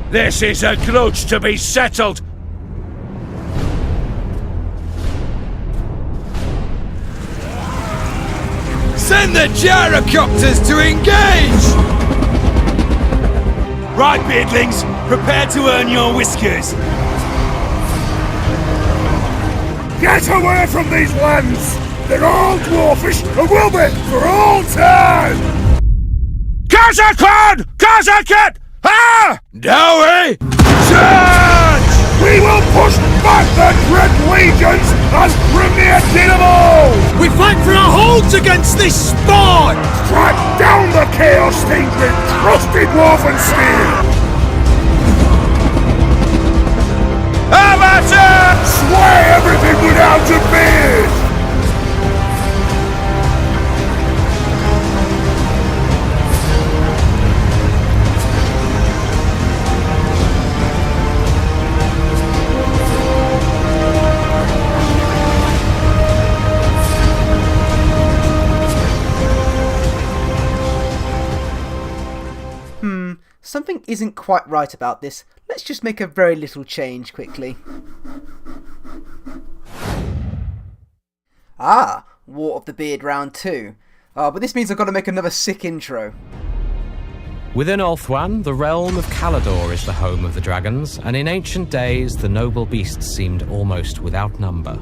This is a grudge to be settled. Send the gyrocopters to engage! Right, beardlings, prepare to earn your whiskers. Get away from these lands! They're all dwarfish and will be for all time! Kazakhan! Kazakat! Ah! Dowie! Charge! We will push back the Dread Legions and premier dynamo! We fight for our holds against this spawn! Track down the Chaos Things with trusted dwarven steel! Amateur! Sway everything without a beard! Something isn't quite right about this. Let's just make a very little change quickly. Ah, War of the Beard round 2. But this means I've got to make another sick intro. Within Ulthuan, the realm of Calador is the home of the dragons, and in ancient days the noble beasts seemed almost without number.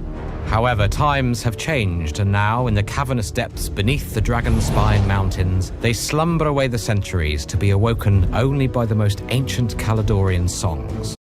However, times have changed, and now, in the cavernous depths beneath the Dragonspine Mountains, they slumber away the centuries to be awoken only by the most ancient Caladorian songs.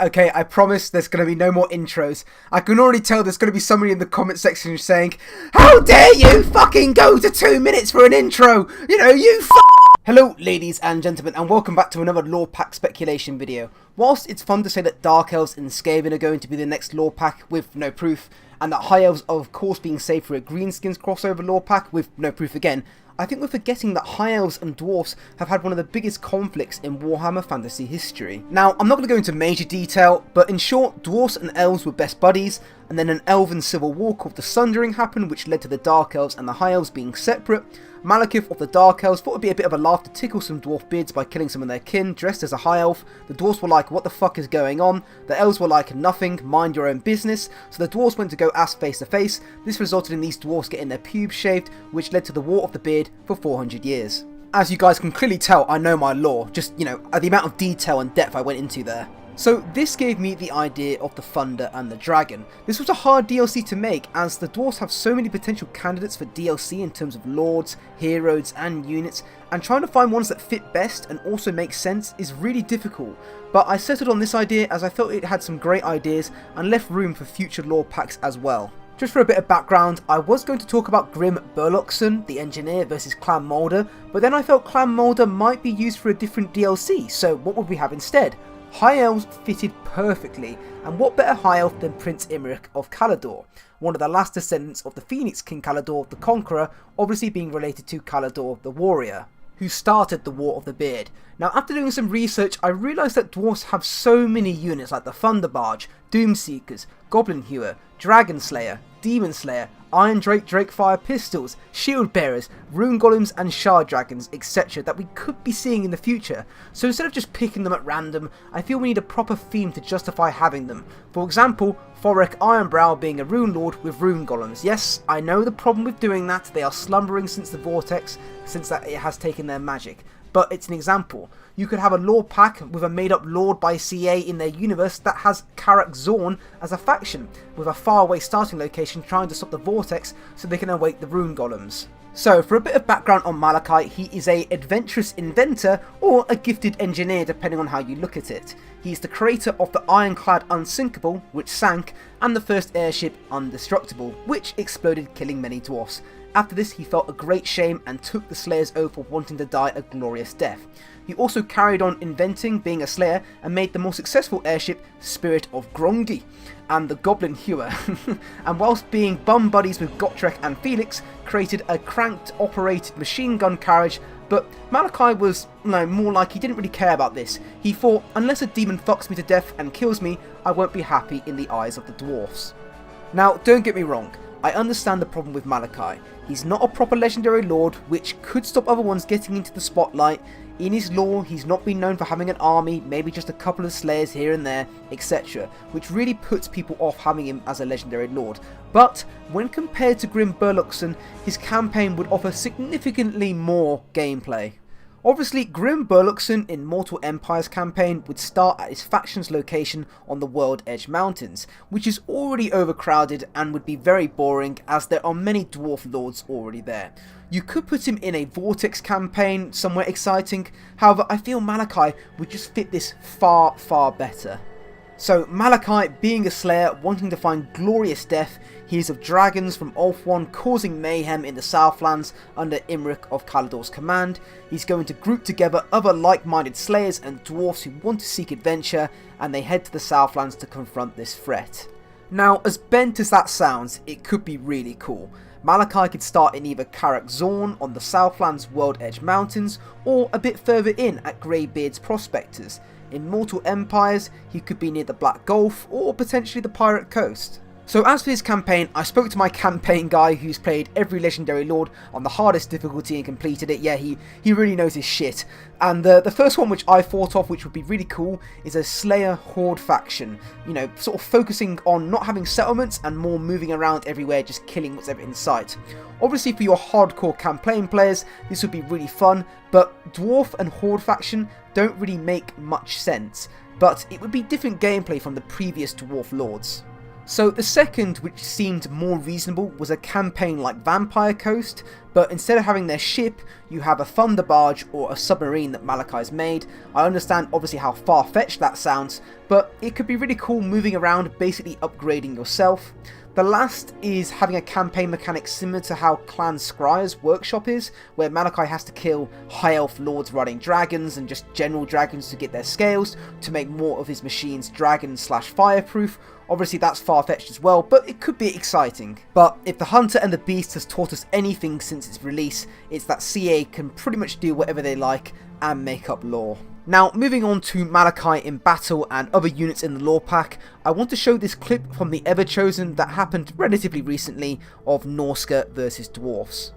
Okay, I promise there's going to be no more intros. I can already tell there's going to be somebody in the comment section saying, "How dare you fucking go to 2 minutes for an intro? You know, you Hello ladies and gentlemen, and welcome back to another lore pack speculation video. Whilst it's fun to say that Dark Elves and Skaven are going to be the next lore pack with no proof, and that High Elves are of course being saved for a Greenskins crossover lore pack with no proof again, I think we're forgetting that High Elves and Dwarfs have had one of the biggest conflicts in Warhammer fantasy history. Now, I'm not going to go into major detail, but in short, Dwarfs and Elves were best buddies, and then an Elven civil war called the Sundering happened, which led to the Dark Elves and the High Elves being separate. Malekith of the Dark Elves thought it would be a bit of a laugh to tickle some dwarf beards by killing some of their kin dressed as a high elf. The dwarves were like, what the fuck is going on? The elves were like, nothing, mind your own business. So the dwarves went to go ask face to face. This resulted in these dwarves getting their pubes shaved, which led to the War of the Beard for 400 years. As you guys can clearly tell, I know my lore, just, you know, the amount of detail and depth I went into there. So this gave me the idea of the Thunder and the Dragon. This was a hard DLC to make, as the dwarves have so many potential candidates for DLC in terms of lords, heroes and units, and trying to find ones that fit best and also make sense is really difficult. But I settled on this idea as I felt it had some great ideas and left room for future lore packs as well. Just for a bit of background, I was going to talk about Grim Burlockson, the engineer, versus Clan Moulder, but then I felt Clan Moulder might be used for a different DLC, so what would we have instead? High Elves fitted perfectly, and what better High Elf than Prince Emmerich of Calador, one of the last descendants of the Phoenix King Calador the Conqueror, obviously being related to Calador the Warrior, who started the War of the Beard. Now, after doing some research, I realised that dwarves have so many units like the Thunderbarge, Doomseekers, Goblin Hewer, Dragon Slayer, Demon Slayer, Iron Drake Drakefire Pistols, Shield Bearers, Rune Golems and Shard Dragons, etc. that we could be seeing in the future. So instead of just picking them at random, I feel we need a proper theme to justify having them. For example, Thorek Ironbrow being a Rune Lord with Rune Golems. Yes, I know the problem with doing that, they are slumbering since the Vortex, since that it has taken their magic. but it's an example. You could have a lore pack with a made up lord by CA in their universe that has Karak Zorn as a faction, with a faraway starting location trying to stop the vortex so they can awake the rune golems. So, for a bit of background on Malachi, he is an adventurous inventor or a gifted engineer depending on how you look at it. He's the creator of the ironclad Unsinkable, which sank, and the first airship Undestructible, which exploded killing many dwarfs. After this, he felt a great shame and took the Slayer's oath of wanting to die a glorious death. He also carried on inventing, being a Slayer, and made the more successful airship Spirit of Grongi and the Goblin Hewer. And whilst being bum buddies with Gotrek and Felix, created a cranked operated machine gun carriage. But Malachi was more like he didn't really care about this. He thought, unless a demon fucks me to death and kills me, I won't be happy in the eyes of the dwarfs. Now, don't get me wrong, I understand the problem with Malachi. He's not a proper legendary lord, which could stop other ones getting into the spotlight. In his lore, he's not been known for having an army, maybe just a couple of slayers here and there, etc., which really puts people off having him as a legendary lord. But when compared to Grim Burluxon, his campaign would offer significantly more gameplay. Obviously, Grim Burluxon in Mortal Empire's campaign would start at his faction's location on the World Edge Mountains, which is already overcrowded and would be very boring as there are many dwarf lords already there. You could put him in a Vortex campaign, somewhere exciting, however I feel Malachi would just fit this far, far better. So Malachi, being a Slayer, wanting to find glorious death, he is of dragons from Ulthuan causing mayhem in the Southlands under Emmerich of Kalador's command. He's going to group together other like-minded Slayers and dwarfs who want to seek adventure, and they head to the Southlands to confront this threat. Now, as bent as that sounds, it could be really cool. Malachi could start in either Karak Zorn on the Southlands World Edge Mountains, or a bit further in at Greybeard's Prospectors. In Mortal Empires, he could be near the Black Gulf, or potentially the Pirate Coast. So as for his campaign, I spoke to my campaign guy who's played every legendary lord on the hardest difficulty and completed it. Yeah, he really knows his shit. And the first one which I thought of, which would be really cool, is a Slayer Horde faction. You know, sort of focusing on not having settlements and more moving around everywhere, just killing what's ever in sight. Obviously for your hardcore campaign players, this would be really fun, but Dwarf and Horde faction don't really make much sense. But it would be different gameplay from the previous Dwarf lords. So the second, which seemed more reasonable, was a campaign like Vampire Coast, but instead of having their ship, you have a thunder barge or a submarine that Malachi's made. I understand obviously how far-fetched that sounds, but it could be really cool moving around, basically upgrading yourself. The last is having a campaign mechanic similar to how Clan Scryer's workshop is, where Malachi has to kill high elf lords riding dragons and just general dragons to get their scales to make more of his machines dragon/fireproof. Obviously that's far-fetched as well, but it could be exciting. But if the Hunter and the Beast has taught us anything since its release, it's that CA can pretty much do whatever they like and make up lore. Now, moving on to Malachi in battle and other units in the lore pack, I want to show this clip from the Everchosen that happened relatively recently of Norska versus Dwarfs.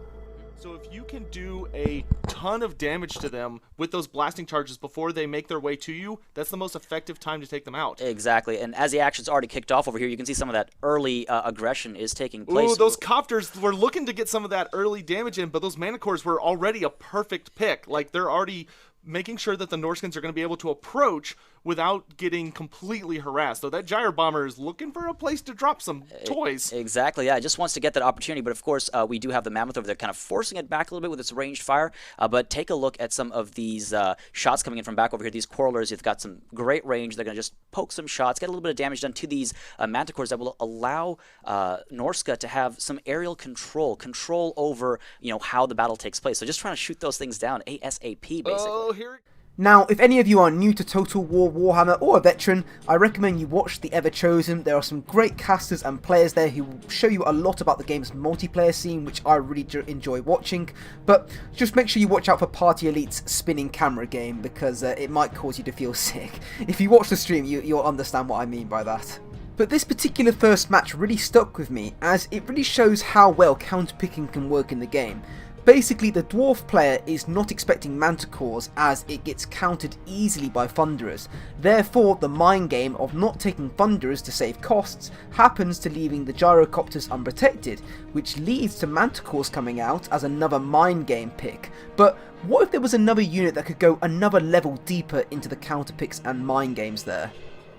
So if you can do a ton of damage to them with those blasting charges before they make their way to you, that's the most effective time to take them out. Exactly, and as the action's already kicked off over here, you can see some of that early aggression is taking place. Ooh, those copters were looking to get some of that early damage in, but those mana cores were already a perfect pick. Like, they're already making sure that the Norskins are going to be able to approach without getting completely harassed. So that Gyre Bomber is looking for a place to drop some toys. Exactly, yeah, it just wants to get that opportunity, but of course we do have the Mammoth over there kind of forcing it back a little bit with its ranged fire, but take a look at some of these shots coming in from back over here. These Quarrelers, you've got some great range. They're going to just poke some shots, get a little bit of damage done to these Manticores that will allow Norska to have some aerial control over, you know, how the battle takes place. So just trying to shoot those things down ASAP, basically. Oh, here. Now, if any of you are new to Total War Warhammer or a veteran, I recommend you watch the Everchosen. There are some great casters and players there who will show you a lot about the game's multiplayer scene, which I really enjoy watching. But just make sure you watch out for Party Elite's spinning camera game, because it might cause you to feel sick. If you watch the stream, you'll understand what I mean by that. But this particular first match really stuck with me, as it really shows how well counterpicking can work in the game. Basically, the dwarf player is not expecting manticores as it gets countered easily by thunderers. Therefore, the mind game of not taking thunderers to save costs happens to leaving the gyrocopters unprotected, which leads to manticores coming out as another mind game pick. But what if there was another unit that could go another level deeper into the counter picks and mind games there?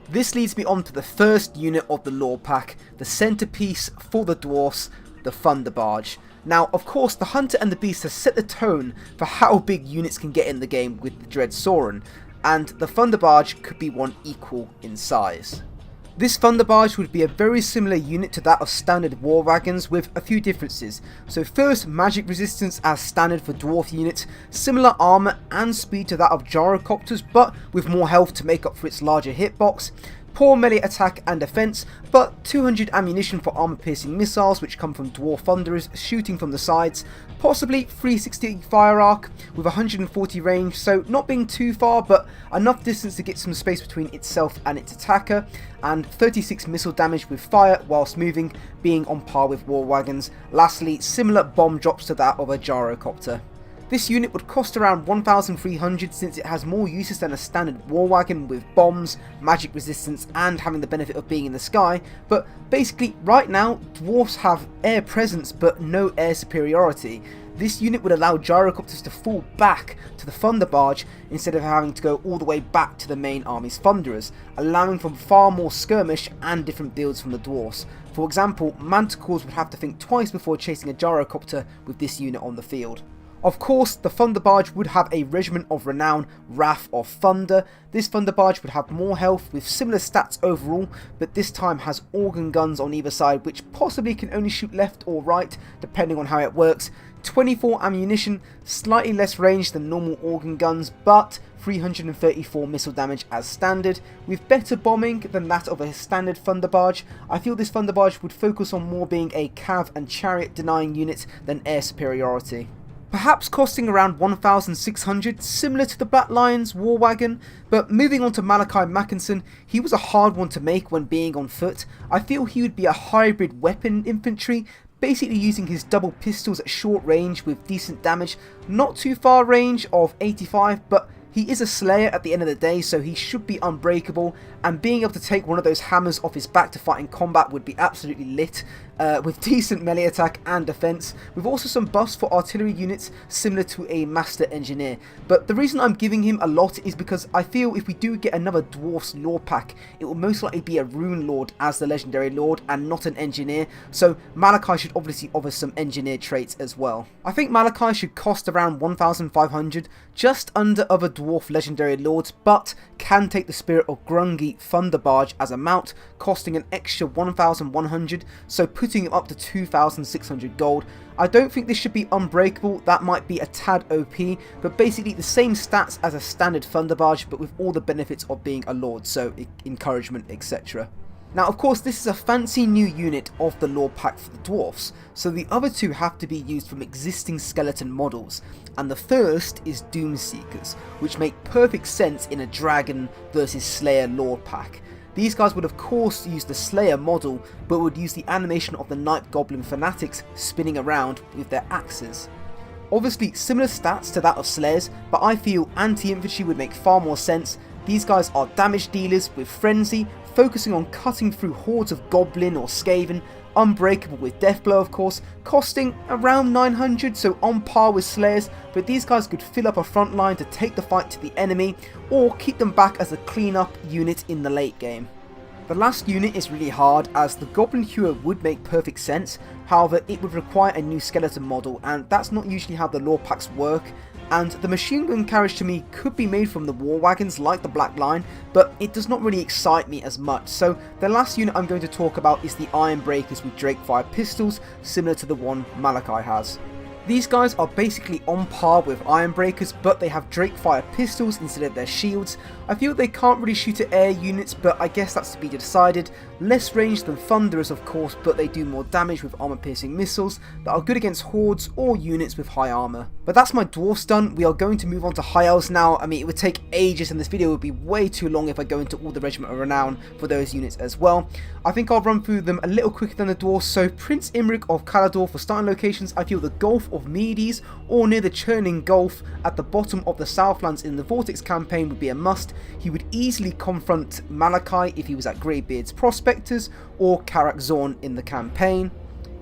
This leads me on to the first unit of the lore pack, the centerpiece for the dwarfs, the Thunder Barge. Now, of course, the Hunter and the Beast has set the tone for how big units can get in the game with the Dread Sauron, and the Thunder Barge could be one equal in size. This Thunder Barge would be a very similar unit to that of standard war wagons with a few differences. So first, magic resistance as standard for dwarf units, similar armour and speed to that of gyrocopters but with more health to make up for its larger hitbox. Poor melee attack and defense, but 200 ammunition for armor-piercing missiles which come from dwarf thunderers shooting from the sides, possibly 360 fire arc with 140 range, so not being too far but enough distance to get some space between itself and its attacker, and 36 missile damage with fire whilst moving, being on par with war wagons. Lastly, similar bomb drops to that of a gyrocopter. This unit would cost around 1,300 since it has more uses than a standard war wagon with bombs, magic resistance and having the benefit of being in the sky, but basically right now dwarfs have air presence but no air superiority. This unit would allow gyrocopters to fall back to the Thunder Barge instead of having to go all the way back to the main army's thunderers, allowing for far more skirmish and different builds from the dwarfs. For example, manticores would have to think twice before chasing a gyrocopter with this unit on the field. Of course, the Thunder Barge would have a Regiment of Renown, Wrath of Thunder. This Thunder Barge would have more health with similar stats overall, but this time has organ guns on either side which possibly can only shoot left or right depending on how it works. 24 ammunition, slightly less range than normal organ guns, but 334 missile damage as standard. With better bombing than that of a standard Thunder Barge, I feel this Thunder Barge would focus on more being a cav and chariot denying unit than air superiority. Perhaps costing around 1,600, similar to the Black Lion's war wagon. But moving on to Malachi Mackenson, he was a hard one to make when being on foot. I feel he would be a hybrid weapon infantry, basically using his double pistols at short range with decent damage, not too far range of 85, but he is a slayer at the end of the day, so he should be unbreakable, and being able to take one of those hammers off his back to fight in combat would be absolutely lit, with decent melee attack and defense, with also some buffs for artillery units similar to a master engineer. But the reason I'm giving him a lot is because I feel if we do get another dwarfs lore pack, it will most likely be a rune lord as the legendary lord and not an engineer, so Malachi should obviously offer some engineer traits as well. I think Malachi should cost around 1,500, just under other dwarf legendary lords, but can take the spirit of Grungy Thunder Barge as a mount, costing an extra 1,100, so putting him up to 2,600 gold. I don't think this should be unbreakable, that might be a tad OP, but basically the same stats as a standard Thunder Barge, but with all the benefits of being a lord, so encouragement, etc. Now of course this is a fancy new unit of the lore pack for the dwarfs, so the other two have to be used from existing skeleton models, and the first is Doomseekers, which make perfect sense in a Dragon versus Slayer lore pack. These guys would of course use the Slayer model, but would use the animation of the Night Goblin fanatics spinning around with their axes. Obviously similar stats to that of Slayers, but I feel anti-infantry would make far more sense. These guys are damage dealers with frenzy, focusing on cutting through hordes of goblin or skaven, unbreakable with deathblow of course, costing around 900, so on par with Slayers, but these guys could fill up a front line to take the fight to the enemy, or keep them back as a cleanup unit in the late game. The last unit is really hard as the Goblin Hewer would make perfect sense, however it would require a new skeleton model and that's not usually how the lore packs work, and the machine gun carriage to me could be made from the war wagons like the Black Line, but it does not really excite me as much, so the last unit I'm going to talk about is the Iron Breakers with Drakefire pistols, similar to the one Malachi has. These guys are basically on par with Iron Breakers, but they have Drakefire pistols instead of their shields. I feel they can't really shoot at air units, but I guess that's to be decided. Less range than Thunderers of course, but they do more damage with armor piercing missiles that are good against hordes or units with high armor. But that's my dwarfs done. We are going to move on to high elves now. I mean, it would take ages and this video would be way too long if I go into all the Regiment of Renown for those units as well. I think I'll run through them a little quicker than the dwarfs. So Prince Emmerich of Calador for starting locations, I feel the Gulf of Medes or near the Churning Gulf at the bottom of the Southlands in the Vortex campaign would be a must. He would easily confront Malachi if he was at Greybeard's Prospectors or Karak Zorn in the campaign.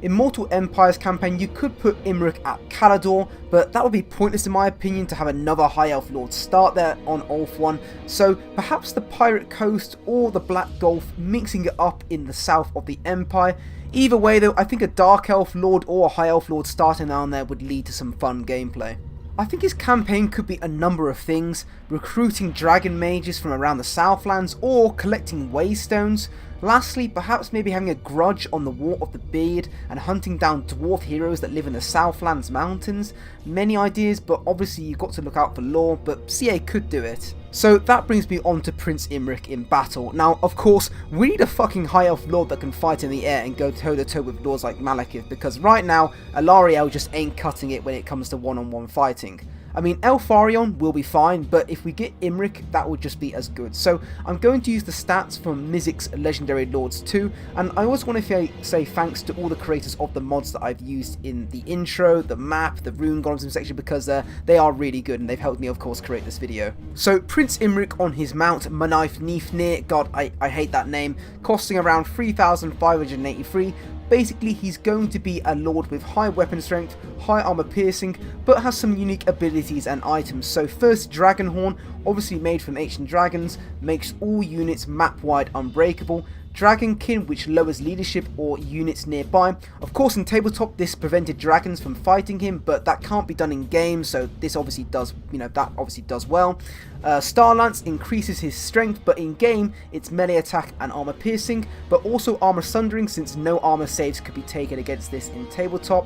In Mortal Empire's campaign you could put Emmerich at Calador, but that would be pointless in my opinion to have another High Elf Lord start there on Ulthuan, so perhaps the Pirate Coast or the Black Gulf, mixing it up in the south of the Empire. Either way though, I think a Dark Elf Lord or a High Elf Lord starting down there would lead to some fun gameplay. I think his campaign could be a number of things: recruiting dragon mages from around the Southlands or collecting waystones. Lastly, perhaps maybe having a grudge on the War of the Beard and hunting down dwarf heroes that live in the Southlands mountains. Many ideas, but obviously you've got to look out for lore, but CA could do it. So that brings me on to Prince Emmerich in battle. Now, of course, we need a fucking High Elf Lord that can fight in the air and go toe to toe with lords like Malachi, because right now, Alariel just ain't cutting it when it comes to one-on-one fighting. I mean, Elfarion will be fine, but if we get Emmerich, that would just be as good. So I'm going to use the stats from Mizik's Legendary Lords 2, and I always want to say thanks to all the creators of the mods that I've used in the intro, the map, the rune golems section, because they are really good and they've helped me of course create this video. So Prince Emmerich on his mount, Manif Nifnir, god I hate that name, costing around 3,583. Basically, he's going to be a lord with high weapon strength, high armor piercing, but has some unique abilities and items. So first, Dragonhorn, obviously made from ancient dragons, makes all units map-wide unbreakable. Dragonkin, which lowers leadership or units nearby. Of course, in tabletop, this prevented dragons from fighting him, but that can't be done in game, so this obviously does, that obviously does well. Starlance increases his strength, but in game, it's melee attack and armor piercing, but also armor sundering, since no armor saves could be taken against this in tabletop.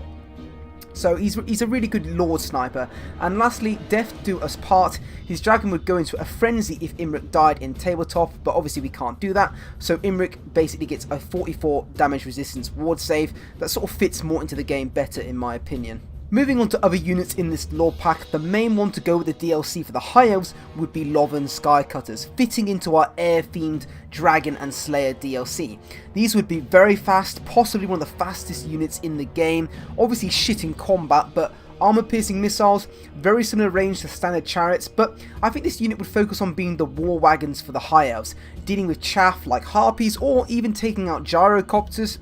So he's a really good Lord Sniper. And lastly, Death Do Us Part. His dragon would go into a frenzy if Emmerich died in tabletop, but obviously we can't do that. So Emmerich basically gets a 44 damage resistance ward save that sort of fits more into the game better in my opinion. Moving on to other units in this lore pack, the main one to go with the DLC for the High Elves would be Lothern Skycutters, fitting into our air-themed Dragon and Slayer DLC. These would be very fast, possibly one of the fastest units in the game, obviously shit in combat, but armor-piercing missiles, very similar range to standard chariots, but I think this unit would focus on being the war wagons for the High Elves, dealing with chaff like harpies or even taking out gyrocopters.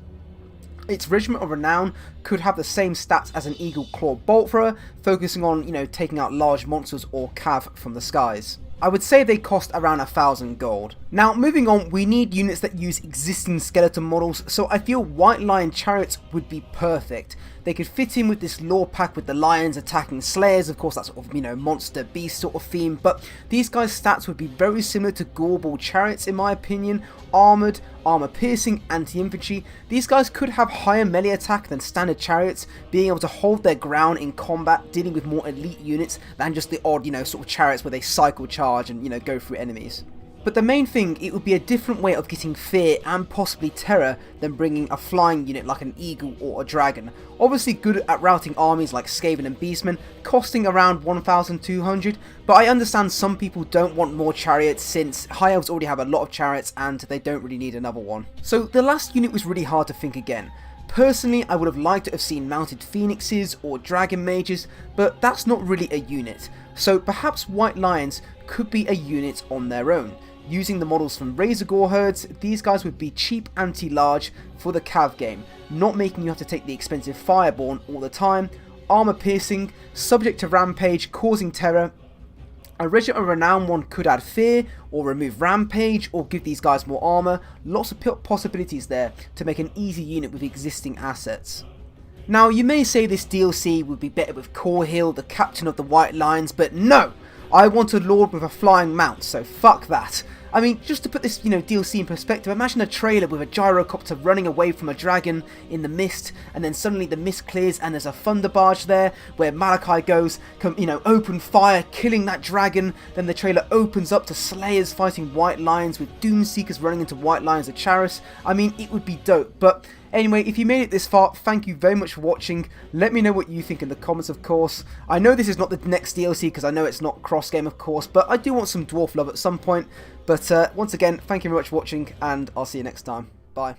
Its Regiment of Renown could have the same stats as an Eagle Claw Bolt Thrower, focusing on, taking out large monsters or cav from the skies. I would say they cost around 1,000 gold. Now, moving on, we need units that use existing skeleton models, so I feel White Lion Chariots would be perfect. They could fit in with this lore pack with the lions attacking slayers, of course that sort of, monster beast sort of theme, but these guys' stats would be very similar to Gorbal Chariots in my opinion. Armoured, armour piercing, anti-infantry. These guys could have higher melee attack than standard chariots, being able to hold their ground in combat, dealing with more elite units than just the odd, sort of chariots where they cycle charge and, go through enemies. But the main thing, it would be a different way of getting fear and possibly terror than bringing a flying unit like an eagle or a dragon. Obviously good at routing armies like Skaven and Beastmen, costing around 1,200, but I understand some people don't want more chariots since High Elves already have a lot of chariots and they don't really need another one. So the last unit was really hard to think again. Personally, I would have liked to have seen mounted phoenixes or dragon mages, but that's not really a unit. So perhaps White Lions could be a unit on their own. Using the models from Razorgore herds, these guys would be cheap anti-large for the cav game, not making you have to take the expensive Fireborn all the time, armor piercing, subject to rampage, causing terror. A Regiment of Renown one could add fear, or remove rampage, or give these guys more armor. Lots of possibilities there to make an easy unit with existing assets. Now you may say this DLC would be better with Corhill, the captain of the White Lions, but no! I want a lord with a flying mount, so fuck that. I mean, just to put this, DLC in perspective, imagine a trailer with a gyrocopter running away from a dragon in the mist, and then suddenly the mist clears and there's a thunder barge there where Malachi goes, open fire, killing that dragon. Then the trailer opens up to Slayers fighting White Lions with Doomseekers running into White Lions of Charis. I mean, it would be dope. But anyway, if you made it this far, thank you very much for watching. Let me know what you think in the comments, of course. I know this is not the next DLC because I know it's not cross-game, of course, but I do want some dwarf love at some point. But once again, thank you very much for watching, and I'll see you next time. Bye.